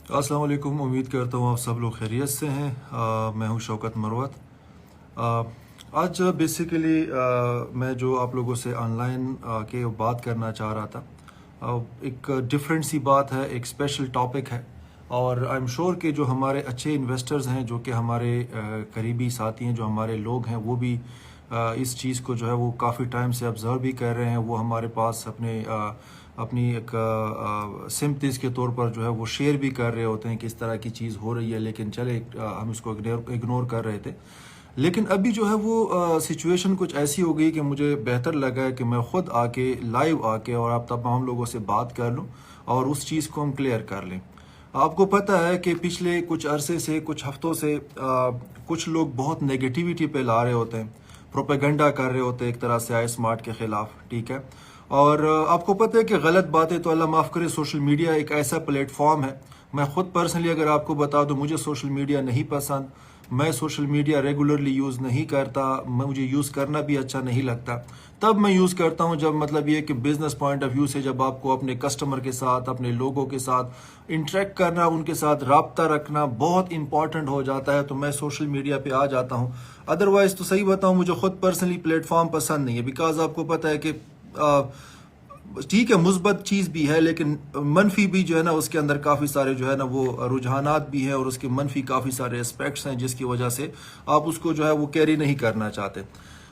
السلام علیکم، امید کرتا ہوں آپ سب لوگ خیریت سے ہیں۔ میں ہوں شوکت مروت۔ آج بیسیکلی میں جو آپ لوگوں سے آن لائن کے بات کرنا چاہ رہا تھا، ایک ڈفرینٹ سی بات ہے، ایک اسپیشل ٹاپک ہے، اور آئی ایم شور کہ جو ہمارے اچھے انویسٹرز ہیں، جو کہ ہمارے قریبی ساتھی ہیں، جو ہمارے لوگ ہیں، وہ بھی اس چیز کو جو ہے وہ کافی ٹائم سے آبزرو بھی کر رہے ہیں۔ وہ ہمارے پاس اپنی ایک سمپتیز کے طور پر جو ہے وہ شیئر بھی کر رہے ہوتے ہیں کہ اس طرح کی چیز ہو رہی ہے، لیکن چلے ہم اس کو اگنور کر رہے تھے۔ لیکن ابھی جو ہے وہ سچویشن کچھ ایسی ہو گئی کہ مجھے بہتر لگا ہے کہ میں خود آ کے لائیو آ کے اور آپ تمام لوگوں سے بات کر لوں اور اس چیز کو ہم کلیئر کر لیں۔ آپ کو پتہ ہے کہ پچھلے کچھ عرصے سے، کچھ ہفتوں سے کچھ لوگ بہت نیگیٹیوٹی پہ لا رہے ہوتے ہیں، پروپیگنڈا کر رہے ہوتے ہیں ایک طرح سے آئی اسمارٹ کے خلاف، ٹھیک ہے؟ اور آپ کو پتہ ہے کہ غلط باتیں تو اللہ معاف کرے، سوشل میڈیا ایک ایسا پلیٹ فارم ہے۔ میں خود پرسنلی اگر آپ کو بتا دوں، مجھے سوشل میڈیا نہیں پسند، میں سوشل میڈیا ریگولرلی یوز نہیں کرتا، مجھے یوز کرنا بھی اچھا نہیں لگتا۔ تب میں یوز کرتا ہوں جب مطلب یہ کہ بزنس پوائنٹ آف ویو سے جب آپ کو اپنے کسٹمر کے ساتھ، اپنے لوگوں کے ساتھ انٹریکٹ کرنا، ان کے ساتھ رابطہ رکھنا بہت امپورٹنٹ ہو جاتا ہے، تو میں سوشل میڈیا پہ آ جاتا ہوں۔ ادروائز تو صحیح بتاؤں، مجھے خود پرسنلی پلیٹ فارم پسند نہیں ہے، بیکاز آپ کو پتہ ہے کہ ٹھیک ہے مثبت چیز بھی ہے، لیکن منفی بھی جو ہے نا اس کے اندر کافی سارے جو ہے نا وہ رجحانات بھی ہیں، اور اس کے منفی کافی سارے اسپیکٹس ہیں، جس کی وجہ سے آپ اس کو جو ہے وہ کیری نہیں کرنا چاہتے۔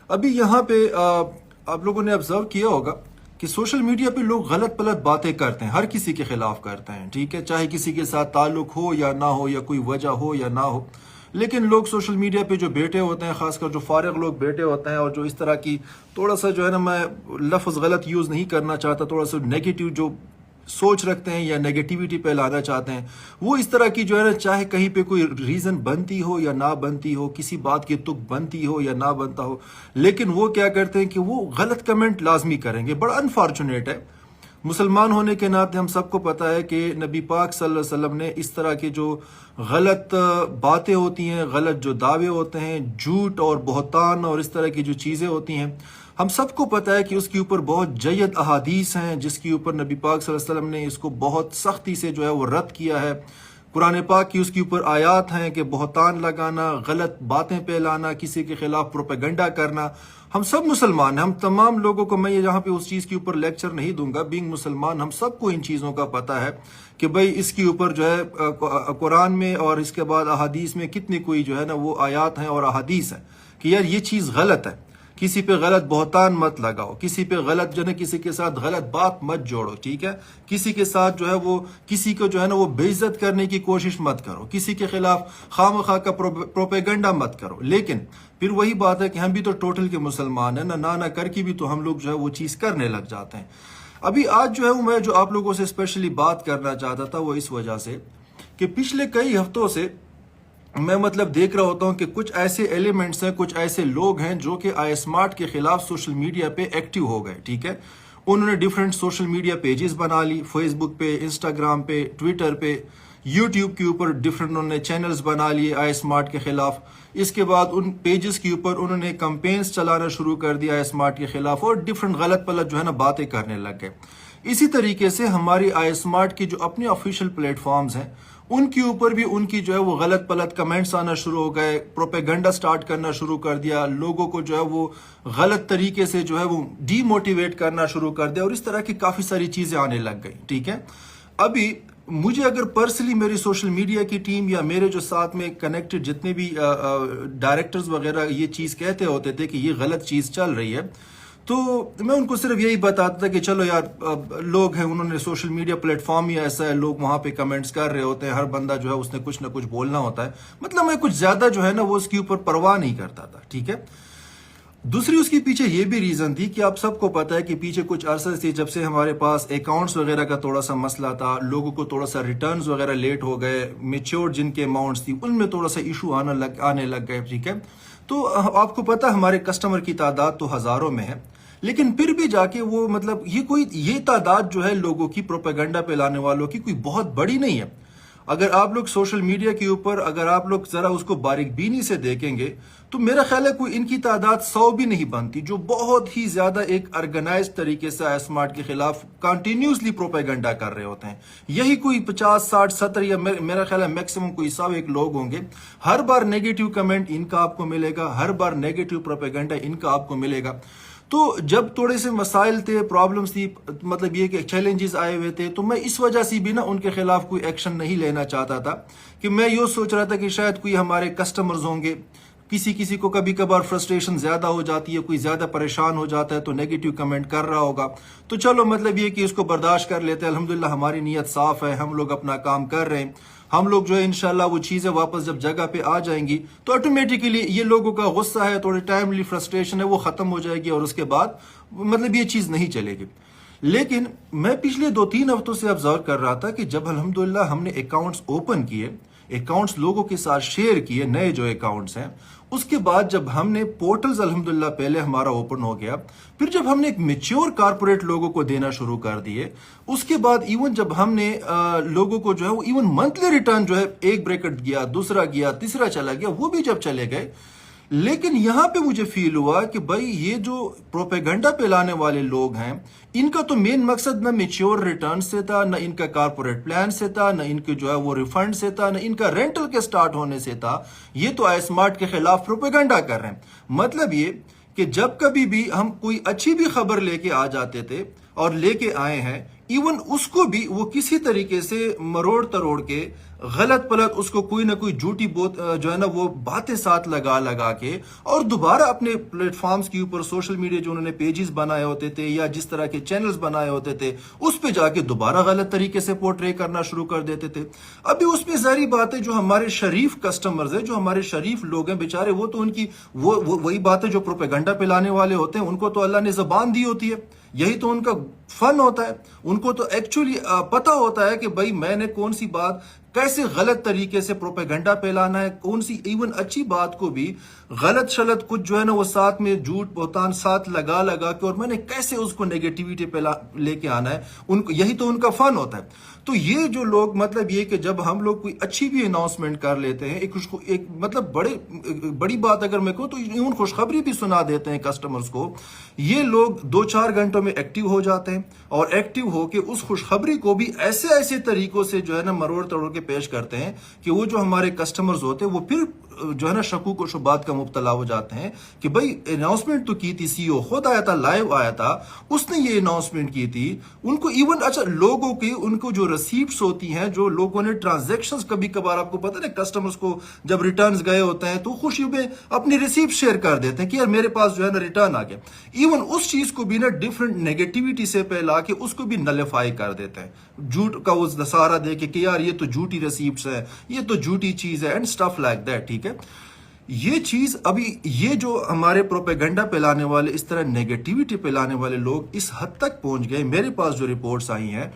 ابھی یہاں پہ آپ لوگوں نے آبزرو کیا ہوگا کہ سوشل میڈیا پہ لوگ غلط پلت باتیں کرتے ہیں، ہر کسی کے خلاف کرتے ہیں، ٹھیک ہے، چاہے کسی کے ساتھ تعلق ہو یا نہ ہو، یا کوئی وجہ ہو یا نہ ہو، لیکن لوگ سوشل میڈیا پہ جو بیٹھے ہوتے ہیں، خاص کر جو فارغ لوگ بیٹھے ہوتے ہیں، اور جو اس طرح کی تھوڑا سا جو ہے نا، میں لفظ غلط یوز نہیں کرنا چاہتا، تھوڑا سا نیگیٹو جو سوچ رکھتے ہیں یا نیگیٹیوٹی پہ لانا چاہتے ہیں، وہ اس طرح کی جو ہے نا، چاہے کہیں پہ کوئی ریزن بنتی ہو یا نہ بنتی ہو، کسی بات کی تک بنتی ہو یا نہ بنتا ہو، لیکن وہ کیا کرتے ہیں کہ وہ غلط کمنٹ لازمی کریں گے۔ بڑا انفارچونیٹ ہے، مسلمان ہونے کے ناطے ہم سب کو پتہ ہے کہ نبی پاک صلی اللہ علیہ وسلم نے اس طرح کے جو غلط باتیں ہوتی ہیں، غلط جو دعوے ہوتے ہیں، جھوٹ اور بہتان اور اس طرح کی جو چیزیں ہوتی ہیں، ہم سب کو پتہ ہے کہ اس کے اوپر بہت جید احادیث ہیں، جس کے اوپر نبی پاک صلی اللہ علیہ وسلم نے اس کو بہت سختی سے جو ہے وہ رد کیا ہے۔ قرآن پاک کی اس کے اوپر آیات ہیں کہ بہتان لگانا، غلط باتیں پھیلانا، کسی کے خلاف پروپیگنڈا کرنا، ہم سب مسلمان ہیں، ہم تمام لوگوں کو، میں یہاں پہ اس چیز کے اوپر لیکچر نہیں دوں گا، بینگ مسلمان ہم سب کو ان چیزوں کا پتہ ہے کہ بھئی اس کے اوپر جو ہے قرآن میں اور اس کے بعد احادیث میں کتنی کوئی جو ہے نا وہ آیات ہیں اور احادیث ہیں کہ یار یہ چیز غلط ہے، کسی پہ غلط بہتان مت لگاؤ، کسی پہ غلط جو ہے کسی کے ساتھ غلط بات مت جوڑو، ٹھیک ہے، کسی کے ساتھ جو ہے وہ کسی کو جو ہے نا وہ بے عزت کرنے کی کوشش مت کرو، کسی کے خلاف خواہ مخواہ کا پروپیگنڈا مت کرو۔ لیکن پھر وہی بات ہے کہ ہم بھی تو ٹوٹل کے مسلمان ہیں، نہ کر کے بھی تو ہم لوگ جو ہے وہ چیز کرنے لگ جاتے ہیں۔ ابھی آج جو ہے وہ میں جو آپ لوگوں سے اسپیشلی بات کرنا چاہتا تھا، وہ اس وجہ سے کہ پچھلے کئی ہفتوں سے میں مطلب دیکھ رہا ہوتا ہوں کہ کچھ ایسے ایلیمنٹس ہیں، کچھ ایسے لوگ ہیں جو کہ آئی اسمارٹ کے خلاف سوشل میڈیا پہ ایکٹیو ہو گئے، ٹھیک ہے، انہوں نے ڈیفرنٹ سوشل میڈیا پیجز بنا لی، فیس بک پہ، انسٹاگرام پہ، ٹویٹر پہ، یوٹیوب کے اوپر ڈیفرنٹ انہوں نے چینلز بنا لیے آئی اسمارٹ کے خلاف۔ اس کے بعد ان پیجز کے اوپر انہوں نے کمپینز چلانا شروع کر دیا آئی اسمارٹ کے خلاف، اور ڈیفرنٹ غلط پلت جو ہے نا باتیں کرنے لگ گئے۔ اسی طریقے سے ہماری آئی اسمارٹ کی جو اپنے آفیشیل پلیٹ فارمز ہیں، ان کے اوپر بھی ان کی جو ہے وہ غلط پلت کمنٹس آنا شروع ہو گئے، پروپیگنڈا سٹارٹ کرنا شروع کر دیا، لوگوں کو جو ہے وہ غلط طریقے سے جو ہے وہ ڈی موٹیویٹ کرنا شروع کر دیا، اور اس طرح کی کافی ساری چیزیں آنے لگ گئی، ٹھیک ہے۔ ابھی مجھے اگر پرسنلی میری سوشل میڈیا کی ٹیم یا میرے جو ساتھ میں کنیکٹڈ جتنے بھی ڈائریکٹرز وغیرہ یہ چیز کہتے ہوتے تھے کہ یہ غلط چیز چل رہی ہے، تو میں ان کو صرف یہی بتاتا تھا کہ چلو یار لوگ ہیں، انہوں نے سوشل میڈیا پلیٹ فارم ہی ایسا ہے، لوگ وہاں پہ کمنٹس کر رہے ہوتے ہیں، ہر بندہ جو ہے اس نے کچھ نہ کچھ بولنا ہوتا ہے، مطلب میں کچھ زیادہ جو ہے نا وہ اس کے اوپر پرواہ نہیں کرتا تھا، ٹھیک ہے۔ دوسری اس کے پیچھے یہ بھی ریزن تھی کہ آپ سب کو پتہ ہے کہ پیچھے کچھ عرصہ سے جب سے ہمارے پاس اکاؤنٹس وغیرہ کا تھوڑا سا مسئلہ تھا، لوگوں کو تھوڑا سا ریٹرنز وغیرہ لیٹ ہو گئے، میچور جن کے اماؤنٹس تھی ان میں تھوڑا سا ایشو آنے لگ گئے، ٹھیک ہے۔ تو آپ کو پتہ ہمارے کسٹمر کی تعداد تو ہزاروں میں ہے، لیکن پھر بھی جا کے وہ مطلب یہ تعداد جو ہے لوگوں کی پروپیگنڈا پہ لانے والوں کی کوئی بہت بڑی نہیں ہے۔ اگر آپ لوگ سوشل میڈیا کے اوپر اگر آپ لوگ ذرا اس کو باریک بینی سے دیکھیں گے تو میرا خیال ہے کوئی ان کی تعداد 100 بھی نہیں بنتی جو بہت ہی زیادہ ایک آرگنائز طریقے سے آئی اسمارٹ کے خلاف کنٹینیوسلی پروپیگنڈا کر رہے ہوتے ہیں. یہی کوئی 50 60 70 یا میرا خیال ہے میکسیمم کوئی 100 لوگ ہوں گے. ہر بار نیگیٹو کمنٹ ان کا آپ کو ملے گا, ہر بار نیگیٹو پروپیگنڈا ان کا آپ کو ملے گا. تو جب تھوڑے سے مسائل تھے, پرابلمز تھی, مطلب یہ کہ چیلنجز آئے ہوئے تھے, تو میں اس وجہ سے بھی نا ان کے خلاف کوئی ایکشن نہیں لینا چاہتا تھا کہ میں یہ سوچ رہا تھا کہ شاید کوئی ہمارے کسٹمرز ہوں گے, کسی کو کبھی کبھار فرسٹریشن زیادہ ہو جاتی ہے, کوئی زیادہ پریشان ہو جاتا ہے تو نیگیٹو کمنٹ کر رہا ہوگا, تو چلو مطلب یہ کہ اس کو برداشت کر لیتے ہیں. الحمدللہ ہماری نیت صاف ہے, ہم لوگ اپنا کام کر رہے ہیں. ہم لوگ جو ہے انشاءاللہ وہ چیزیں واپس جب جگہ پہ آ جائیں گی تو آٹومیٹکلی یہ لوگوں کا غصہ ہے, تھوڑی ٹائملی فرسٹریشن ہے, وہ ختم ہو جائے گی اور اس کے بعد مطلب یہ چیز نہیں چلے گی. لیکن میں پچھلے 2-3 ہفتوں سے آبزرو کر رہا تھا کہ جب الحمدللہ ہم نے اکاؤنٹس اوپن کیے, اکاؤنٹس لوگوں کے ساتھ شیئر کیے, نئے جو اکاؤنٹس ہیں, اس کے بعد جب ہم نے پورٹلز الحمدللہ پہلے ہمارا اوپن ہو گیا, پھر جب ہم نے ایک میچور کارپوریٹ لوگوں کو دینا شروع کر دیے, اس کے بعد ایون جب ہم نے لوگوں کو جو ہے وہ ایون منتھلی ریٹرن جو ہے ایک بریکٹ گیا, دوسرا گیا, تیسرا چلا گیا, وہ بھی جب چلے گئے. لیکن یہاں پہ مجھے فیل ہوا کہ بھائی یہ جو پروپیگنڈا پھیلانے والے لوگ ہیں, ان کا تو مین مقصد نہ میچور ریٹرن سے تھا, نہ ان کا کارپوریٹ پلان سے تھا, نہ ان کے جو ہے وہ ریفنڈ سے تھا, نہ ان کا رینٹل کے سٹارٹ ہونے سے تھا. یہ تو آئی اسمارٹ کے خلاف پروپیگنڈا کر رہے ہیں. مطلب یہ کہ جب کبھی بھی ہم کوئی اچھی بھی خبر لے کے آ جاتے تھے اور لے کے آئے ہیں, ایون اس کو بھی وہ کسی طریقے سے مروڑ تروڑ کے غلط پلت اس کو کوئی نہ کوئی جھوٹی جو ہے نا وہ باتیں ساتھ لگا کے اور دوبارہ اپنے پلیٹ فارمز کے اوپر, سوشل میڈیا جو انہوں نے پیجز بنائے ہوتے تھے یا جس طرح کے چینلز بنائے ہوتے تھے, اس پہ جا کے دوبارہ غلط طریقے سے پورٹرے کرنا شروع کر دیتے تھے. ابھی اس میں ظاہری بات ہے جو ہمارے شریف کسٹمرز ہیں, جو ہمارے شریف لوگ ہیں بیچارے, وہ تو ان کی وہی باتیں جو پروپیگنڈا پھیلانے والے ہوتے ہیں, ان کو تو اللہ نے زبان دی ہوتی ہے, یہی تو ان کا فن ہوتا ہے. ان کو تو ایکچولی پتہ ہوتا ہے کہ بھائی میں نے کون سی بات کیسے غلط طریقے سے پروپیگنڈا پھیلانا ہے, کون سی ایون اچھی بات کو بھی غلط شلط کچھ جو ہے نا وہ ساتھ میں جھوٹ بہتان ساتھ لگا کے, اور میں نے کیسے اس کو نیگیٹیوٹی پہ لے کے آنا ہے, ان کو یہی تو ان کا فن ہوتا ہے. تو یہ جو لوگ مطلب یہ کہ جب ہم لوگ کوئی اچھی بھی اناؤنسمنٹ کر لیتے ہیں, ایک مطلب بڑی بات اگر میں کہوں تو ایون خوشخبری بھی سنا دیتے ہیں کسٹمرز کو, یہ لوگ 2-4 گھنٹوں میں ایکٹیو ہو جاتے ہیں اور ایکٹیو ہو کے اس خوشخبری کو بھی ایسے طریقوں سے جو ہے نا مروڑ توڑ کے پیش کرتے ہیں کہ وہ جو ہمارے کسٹمرز ہوتے ہیں وہ پھر جو ہے نا شکوک و شبہات کا مبتلا ہو جاتے ہیں کہ بھائی اناؤنسمنٹ تو کی تھی, سی او خود آیا تھا, لائیو آیا تھا, اس نے یہ اناؤنسمنٹ کی تھی. ان کو ایون اچھا لوگوں کی ان کو جو ریسیپٹس ہوتی ہیں, جو لوگوں نے ٹرانزیکشنز کبھی کبھار آپ کو پتہ ہے کسٹمرز کو جب ریٹرنز گئے ہوتے ہیں تو خوشی میں اپنی ریسیپٹ شیئر کر دیتے ہیں کہ یار میرے پاس جو ہے نا ریٹرن آ گیا. ایون اس چیز کو بھی نا ڈفرنٹ نیگیٹیوٹی سے پہلا کے اس کو بھی نلیفائی کر دیتے ہیں, جھوٹ کا وہ سہارا دے کے کہ یار یہ تو جھوٹی ریسیپٹس ہے, یہ تو جھوٹی چیز ہے اینڈ سٹف لائک دیٹ. ٹھیک ہے, یہ چیز ابھی یہ جو ہمارے پروپیگنڈا پھیلانے والے, اس طرح نیگیٹیوٹی پھیلانے والے لوگ اس حد تک پہنچ گئے. میرے پاس جو رپورٹس آئی ہیں,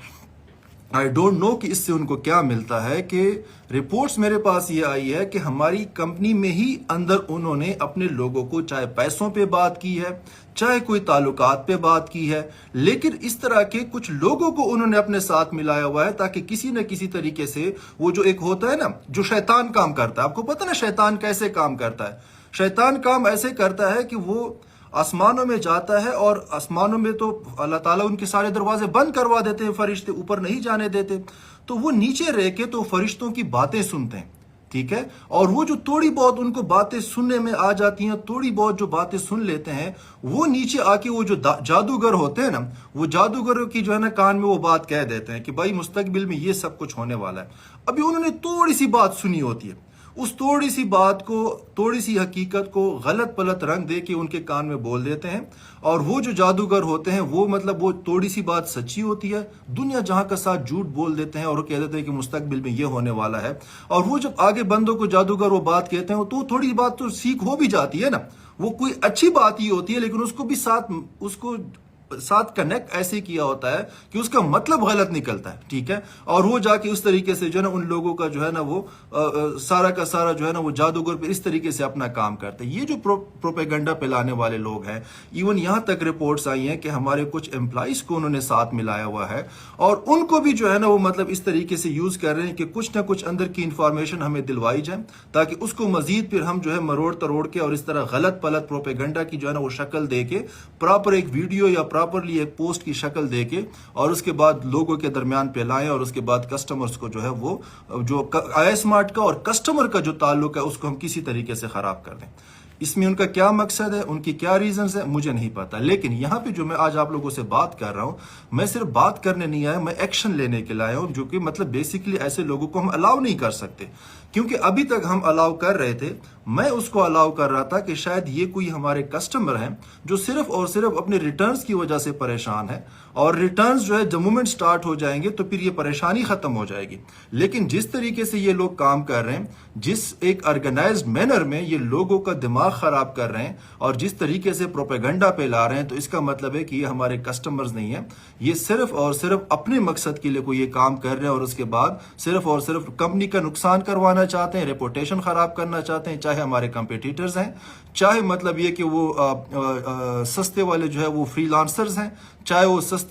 آئی ڈونٹ نو کہ اس سے ان کو کیا ملتا ہے, کہ رپورٹس میرے پاس یہ آئی ہے کہ ہماری کمپنی میں ہی اندر انہوں نے اپنے لوگوں کو چاہے پیسوں پہ بات کی ہے, چاہے کوئی تعلقات پہ بات کی ہے, لیکن اس طرح کے کچھ لوگوں کو انہوں نے اپنے ساتھ ملایا ہوا ہے تاکہ کسی نہ کسی طریقے سے وہ جو ایک ہوتا ہے نا جو شیطان کام کرتا ہے, آپ کو پتہ نا شیطان کیسے کام کرتا ہے, شیطان کام ایسے کرتا ہے کہ وہ آسمانوں میں جاتا ہے اور آسمانوں میں تو اللہ تعالیٰ ان کے سارے دروازے بند کروا دیتے ہیں, فرشتے اوپر نہیں جانے دیتے, تو وہ نیچے رہ کے تو فرشتوں کی باتیں سنتے ہیں. ٹھیک ہے, اور وہ جو تھوڑی بہت ان کو باتیں سننے میں آ جاتی ہیں, تھوڑی بہت جو باتیں سن لیتے ہیں, وہ نیچے آ کے وہ جو جادوگر ہوتے ہیں نا, وہ جادوگروں کی جو ہے نا کان میں وہ بات کہہ دیتے ہیں کہ بھائی مستقبل میں یہ سب کچھ ہونے والا ہے. ابھی انہوں نے تھوڑی سی بات سنی ہوتی ہے, اس تھوڑی سی بات کو, تھوڑی سی حقیقت کو غلط پلت رنگ دے کے ان کے کان میں بول دیتے ہیں, اور وہ جو جادوگر ہوتے ہیں وہ مطلب وہ تھوڑی سی بات سچی ہوتی ہے, دنیا جہاں کا ساتھ جھوٹ بول دیتے ہیں اور وہ کہہ دیتے ہیں کہ مستقبل میں یہ ہونے والا ہے. اور وہ جب آگے بندوں کو جادوگر وہ بات کہتے ہیں تو تھوڑی بات تو سیکھ ہو بھی جاتی ہے نا, وہ کوئی اچھی بات ہی ہوتی ہے لیکن اس کو بھی ساتھ اس کو ساتھ کنیکٹ ایسے کیا ہوتا ہے کہ اس کا مطلب غلط نکلتا ہے، ٹھیک ہے، اور وہ جا کے اس طریقے سے جو ہے نا ان لوگوں کا جو ہے نا وہ سارا کا سارا جو ہے نا وہ جادوگر پہ اس طریقے سے اپنا کام کرتے ہیں۔ یہ جو پروپیگنڈا پھیلانے والے لوگ ہیں، ایون یہاں تک رپورٹس آئی ہیں کہ ہمارے کچھ امپلائیز کو انہوں نے ساتھ ملایا ہوا ہے اور ان کو بھی جو ہے نا وہ مطلب اس طریقے سے یوز کر رہے ہیں کہ کچھ نہ کچھ اندر کی انفارمیشن ہمیں دلوائی جائے تاکہ اس کو مزید پھر ہم جو ہے مروڑ تروڑ کے اور اس طرح غلط پلت پروپیگنڈا کی جو ہے نا وہ شکل دے کے پراپر ایک ویڈیو یا پراپرلی ایک پوسٹ کی شکل دے کے اور اس کے بعد لوگوں کے درمیان پھیلائیں اور اس کے بعد کسٹمرز کو جو ہے وہ جو آئی اسمارٹ کا اور کسٹمر کا جو تعلق ہے اس کو ہم کسی طریقے سے خراب کر دیں۔ اس میں ان کا کیا مقصد ہے، ان کی کیا ریزنز ہے، مجھے نہیں پتا، لیکن یہاں پہ جو میں آج آپ لوگوں سے بات کر رہا ہوں، میں صرف بات کرنے نہیں آیا، میں ایکشن لینے کے لیے آیا ہوں، جو کہ مطلب بیسیکلی ایسے لوگوں کو ہم الاؤ نہیں کر سکتے، کیونکہ ابھی تک ہم الاؤ کر رہے تھے، میں اس کو الاؤ کر رہا تھا کہ شاید یہ کوئی ہمارے کسٹمر ہیں جو صرف اور صرف اپنے ریٹرنز کی وجہ سے پریشان ہے، اور ریٹرنز جو ہے جب مومنٹ سٹارٹ ہو جائیں گے تو پھر یہ پریشانی ختم ہو جائے گی۔ لیکن جس طریقے سے یہ لوگ کام کر رہے ہیں، جس ایک آرگنائزڈ مینر میں یہ لوگوں کا دماغ خراب کر رہے ہیں اور جس طریقے سے پروپیگنڈا پھیلا رہے ہیں، تو اس کا مطلب ہے کہ یہ ہمارے کسٹمرز نہیں ہیں، یہ صرف اور صرف اپنے مقصد کے لیے کوئی یہ کام کر رہے ہیں اور اس کے بعد صرف اور صرف کمپنی کا نقصان کروانا چاہتے ہیں، ریپوٹیشن خراب کرنا چاہتے ہیں، چاہے ہمارے کمپیٹیٹرز ہیں، چاہے مطلب یہ کہ وہ سستے والے جو ہے وہ فری لانسرز ہیں، چاہے وہ سستے